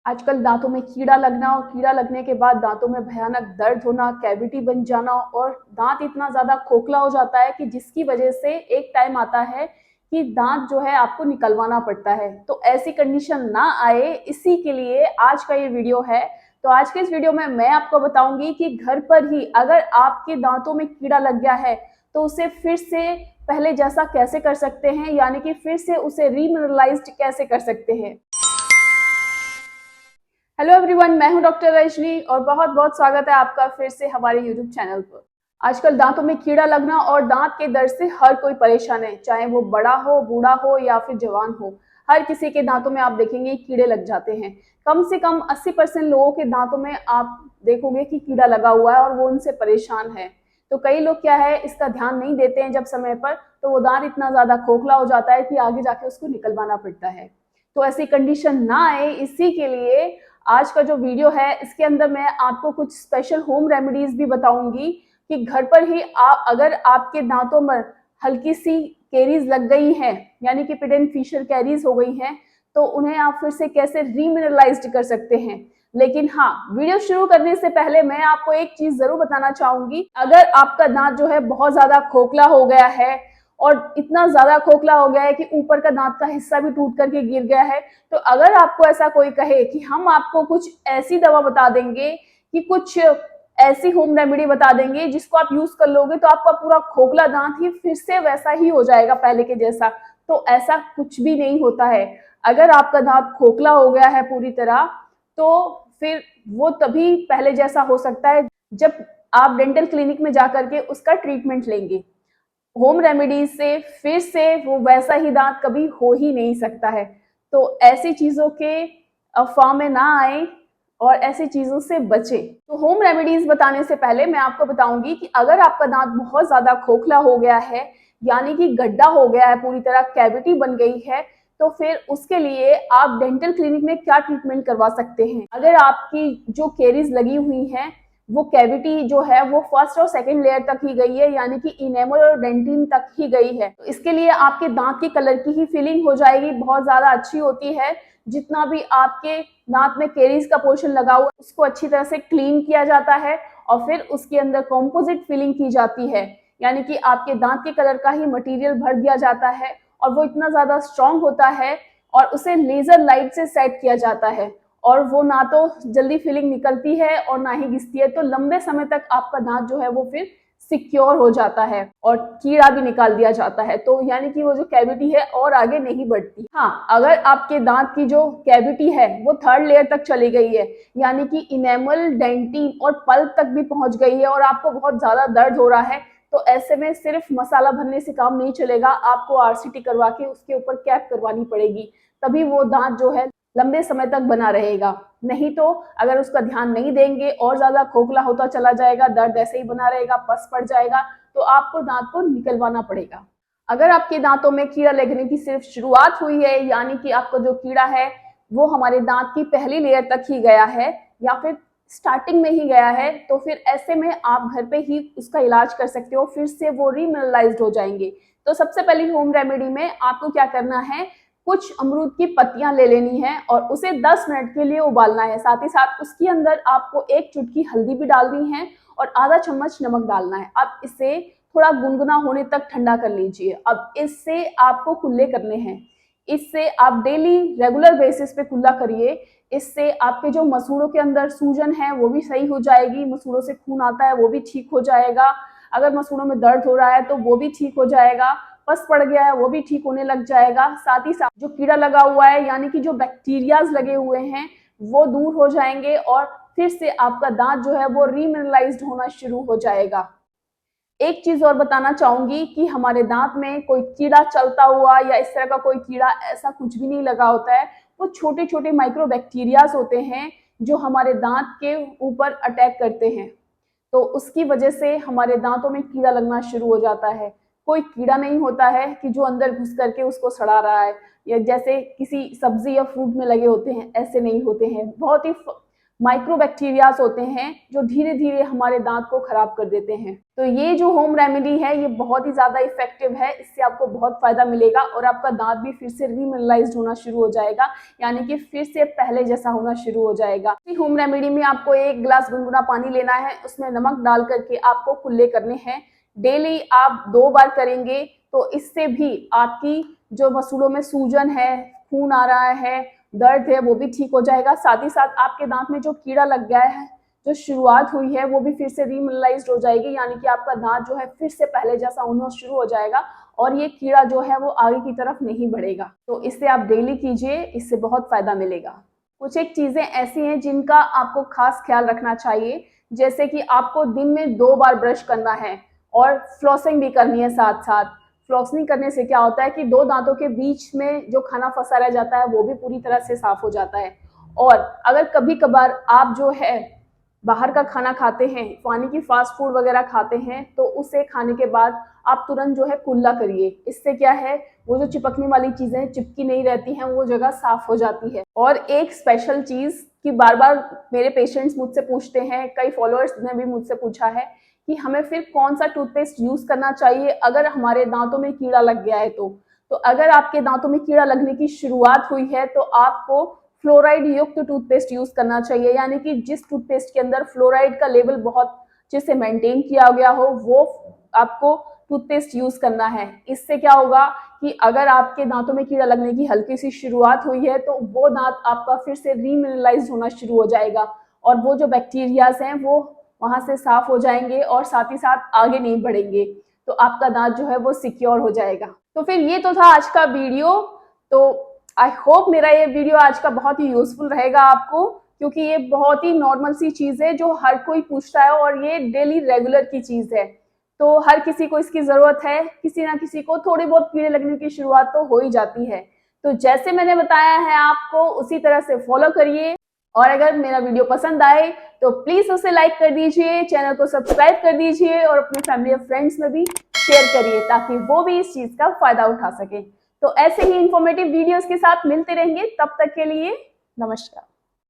आजकल दांतों में कीड़ा लगना और कीड़ा लगने के बाद दांतों में भयानक दर्द होना, कैविटी बन जाना और दांत इतना ज़्यादा खोखला हो जाता है कि जिसकी वजह से एक टाइम आता है कि दांत जो है आपको निकलवाना पड़ता है। तो ऐसी कंडीशन ना आए, इसी के लिए आज का ये वीडियो है। तो आज के इस वीडियो में मैं आपको बताऊंगी कि घर पर ही अगर आपके दांतों में कीड़ा लग गया है तो उसे फिर से पहले जैसा कैसे कर सकते हैं, यानी कि फिर से उसे रीमिनरलाइज्ड कैसे कर सकते हैं। हेलो एवरीवन, मैं हूं डॉक्टर रजनी और बहुत बहुत स्वागत है आपका फिर से हमारे यूट्यूब चैनल पर। आजकल दांतों में कीड़ा लगना और दांत के दर्द से हर कोई परेशान है, चाहे वो बड़ा हो, बूढ़ा हो या फिर जवान हो। हर किसी के दांतों में आप देखेंगे कीड़े लग जाते हैं। कम से कम 80% लोगों के दांतों में आप देखोगे कि कीड़ा लगा हुआ है और वो उनसे परेशान है। तो कई लोग क्या है, इसका ध्यान नहीं देते हैं जब समय पर, तो वो दांत इतना ज्यादा खोखला हो जाता है कि आगे जाके उसको निकलवाना पड़ता है। तो ऐसी कंडीशन ना आए, इसी के लिए आज का जो वीडियो है इसके अंदर मैं आपको कुछ स्पेशल होम रेमेडीज भी बताऊंगी कि घर पर ही अगर आपके दांतों में हल्की सी कैरीज लग गई है, यानी कि पिडेंट फिशर कैरीज हो गई हैं, तो उन्हें आप फिर से कैसे रीमिनरलाइज्ड कर सकते हैं। लेकिन हाँ, वीडियो शुरू करने से पहले मैं आपको एक चीज जरूर बताना चाहूंगी। अगर आपका दांत जो है बहुत ज्यादा खोखला हो गया है और इतना ज्यादा खोखला हो गया है कि ऊपर का दांत का हिस्सा भी टूट करके गिर गया है, तो अगर आपको ऐसा कोई कहे कि हम आपको कुछ ऐसी दवा बता देंगे कि कुछ ऐसी होम रेमेडी बता देंगे जिसको आप यूज कर लोगे तो आपका पूरा खोखला दांत ही फिर से वैसा ही हो जाएगा पहले के जैसा, तो ऐसा कुछ भी नहीं होता है। अगर आपका दांत खोखला हो गया है पूरी तरह, तो फिर वो तभी पहले जैसा हो सकता है जब आप डेंटल क्लिनिक में जाकर के उसका ट्रीटमेंट लेंगे। होम रेमेडीज से फिर से वो वैसा ही दांत कभी हो ही नहीं सकता है। तो ऐसी चीजों के अफवाह में ना आए और ऐसी चीजों से बचे। तो होम रेमेडीज बताने से पहले मैं आपको बताऊंगी कि अगर आपका दांत बहुत ज्यादा खोखला हो गया है, यानी कि गड्ढा हो गया है, पूरी तरह कैविटी बन गई है, तो फिर उसके लिए आप डेंटल क्लिनिक में क्या ट्रीटमेंट करवा सकते हैं। अगर आपकी जो केरीज लगी हुई है वो कैविटी जो है वो फर्स्ट और सेकंड लेयर तक ही गई है, यानी कि इनेमल और डेंटिन तक ही गई है, तो इसके लिए आपके दांत के कलर की ही फीलिंग हो जाएगी, बहुत ज्यादा अच्छी होती है। जितना भी आपके दांत में केरीज का पोर्शन लगा हुआ है उसको अच्छी तरह से क्लीन किया जाता है और फिर उसके अंदर कॉम्पोजिट फिलिंग की जाती है, यानी कि आपके दांत के कलर का ही मटेरियल भर दिया जाता है और वो इतना ज्यादा स्ट्रांग होता है और उसे लेजर लाइट से सेट किया जाता है और वो ना तो जल्दी फिलिंग निकलती है और ना ही घिसती है, तो लंबे समय तक आपका दांत जो है वो फिर सिक्योर हो जाता है और कीड़ा भी निकाल दिया जाता है, तो यानी कि वो जो कैविटी है और आगे नहीं बढ़ती। हाँ, अगर आपके दांत की जो कैविटी है वो थर्ड लेयर तक चली गई है, यानी कि इनेमल, डेंटिन और पल्प तक भी पहुंच गई है और आपको बहुत ज्यादा दर्द हो रहा है, तो ऐसे में सिर्फ मसाला भरने से काम नहीं चलेगा, आपको आरसीटी करवा के उसके ऊपर कैप करवानी पड़ेगी, तभी वो दांत जो है लंबे समय तक बना रहेगा। नहीं तो अगर उसका ध्यान नहीं देंगे और ज्यादा खोखला होता चला जाएगा, दर्द ऐसे ही बना रहेगा, पस पड़ जाएगा, तो आपको दांत को निकलवाना पड़ेगा। अगर आपके दांतों में कीड़ा लगने की सिर्फ शुरुआत हुई है, यानी कि आपका जो कीड़ा है वो हमारे दांत की पहली लेयर तक ही गया है या फिर स्टार्टिंग में ही गया है, तो फिर ऐसे में आप घर पे ही उसका इलाज कर सकते हो, फिर से वो रीमिनरलाइज्ड हो जाएंगे। तो सबसे पहली होम रेमेडी में आपको क्या करना है, कुछ अमरूद की पत्तियां ले लेनी है और उसे 10 मिनट के लिए उबालना है। साथ ही साथ उसके अंदर आपको एक चुटकी हल्दी भी डालनी है और आधा चम्मच नमक डालना है। अब इसे थोड़ा गुनगुना होने तक ठंडा कर लीजिए। अब इससे आपको कुल्ले करने हैं, इससे आप डेली रेगुलर बेसिस पे कुल्ला करिए। इससे आपके जो मसूड़ों के अंदर सूजन है वो भी सही हो जाएगी, मसूड़ों से खून आता है वो भी ठीक हो जाएगा, अगर मसूड़ों में दर्द हो रहा है तो वो भी ठीक हो जाएगा, पस पड़ गया है वो भी ठीक होने लग जाएगा। साथ ही साथ जो कीड़ा लगा हुआ है, यानी कि जो बैक्टीरियाज लगे हुए हैं, वो दूर हो जाएंगे और फिर से आपका दांत जो है वो रीमिनरलाइज्ड होना शुरू हो जाएगा। एक चीज और बताना चाहूंगी कि हमारे दांत में कोई कीड़ा चलता हुआ या इस तरह का कोई कीड़ा ऐसा कुछ भी नहीं लगा होता है, वो छोटे छोटे माइक्रो बैक्टीरियाज होते हैं जो हमारे दांत के ऊपर अटैक करते हैं, तो उसकी वजह से हमारे दांतों में कीड़ा लगना शुरू हो जाता है। कोई कीड़ा नहीं होता है कि जो अंदर घुस करके उसको सड़ा रहा है, या जैसे किसी सब्जी या फ्रूट में लगे होते हैं, ऐसे नहीं होते हैं। बहुत ही माइक्रोबैक्टीरियाज होते हैं जो धीरे धीरे हमारे दांत को खराब कर देते हैं। तो ये जो होम रेमेडी है ये बहुत ही ज्यादा इफेक्टिव है, इससे आपको बहुत फायदा मिलेगा और आपका दांत भी फिर से रीमिनरलाइज्ड होना शुरू हो जाएगा, यानी कि फिर से पहले जैसा होना शुरू हो जाएगा। होम रेमेडी में आपको 1 गिलास गुनगुना पानी लेना है, उसमें नमक डाल करके आपको कुल्ले करने हैं। डेली आप 2 बार करेंगे तो इससे भी आपकी जो मसूड़ों में सूजन है, खून आ रहा है, दर्द है, वो भी ठीक हो जाएगा। साथ ही साथ आपके दांत में जो कीड़ा लग गया है, जो शुरुआत हुई है, वो भी फिर से रीमिनरलाइज्ड हो जाएगी, यानी कि आपका दांत जो है फिर से पहले जैसा होना शुरू हो जाएगा और ये कीड़ा जो है वो आगे की तरफ नहीं बढ़ेगा। तो इससे आप डेली कीजिए, इससे बहुत फायदा मिलेगा। कुछ एक चीजें ऐसी हैं जिनका आपको खास ख्याल रखना चाहिए, जैसे कि आपको दिन में 2 बार ब्रश करना है और फ्लॉसिंग भी करनी है साथ साथ। फ्लॉसिंग करने से क्या होता है कि 2 दांतों के बीच में जो खाना फंसा रह जाता है वो भी पूरी तरह से साफ हो जाता है। और अगर कभी कभार आप जो है बाहर का खाना खाते हैं, यानी कि फास्ट फूड वगैरह खाते हैं, तो उसे खाने के बाद आप तुरंत जो है कुल्ला करिए। इससे क्या है, वो जो चिपकने वाली चीजें चिपकी नहीं रहती हैं, वो जगह साफ हो जाती है। और एक स्पेशल चीज कि बार बार मेरे पेशेंट्स मुझसे पूछते हैं, कई फॉलोअर्स ने भी मुझसे पूछा है कि हमें फिर कौन सा टूथपेस्ट यूज करना चाहिए अगर हमारे दांतों में कीड़ा लग गया है। तो अगर आपके दांतों में कीड़ा लगने की शुरुआत हुई है तो आपको फ्लोराइड युक्त टूथपेस्ट यूज करना चाहिए, यानी कि जिस टूथपेस्ट के अंदर फ्लोराइड का लेवल बहुत अच्छे से मेंटेन किया गया हो वो आपको टूथपेस्ट यूज करना है। इससे क्या होगा कि अगर आपके दांतों में कीड़ा लगने की हल्की सी शुरुआत हुई है तो वो दांत आपका फिर से रीमिनरलाइज होना शुरू हो जाएगा और वो जो बैक्टीरियाज हैं वो वहां से साफ हो जाएंगे और साथ ही साथ आगे नहीं बढ़ेंगे, तो आपका दांत जो है वो सिक्योर हो जाएगा। तो फिर ये तो था आज का वीडियो। तो आई होप मेरा ये वीडियो आज का बहुत ही यूजफुल रहेगा आपको, क्योंकि ये बहुत ही नॉर्मल सी चीज है जो हर कोई पूछता है और ये डेली रेगुलर की चीज है। तो हर किसी को इसकी जरूरत है, किसी ना किसी को थोड़ी बहुत कीड़े लगने की शुरुआत तो हो ही जाती है। तो जैसे मैंने बताया है आपको उसी तरह से फॉलो करिए और अगर मेरा वीडियो पसंद आए तो प्लीज उसे लाइक कर दीजिए, चैनल को सब्सक्राइब कर दीजिए और अपने फैमिली और फ्रेंड्स में भी शेयर करिए ताकि वो भी इस चीज का फायदा उठा सके। तो ऐसे ही इंफॉर्मेटिव वीडियोस के साथ मिलते रहेंगे, तब तक के लिए नमस्कार।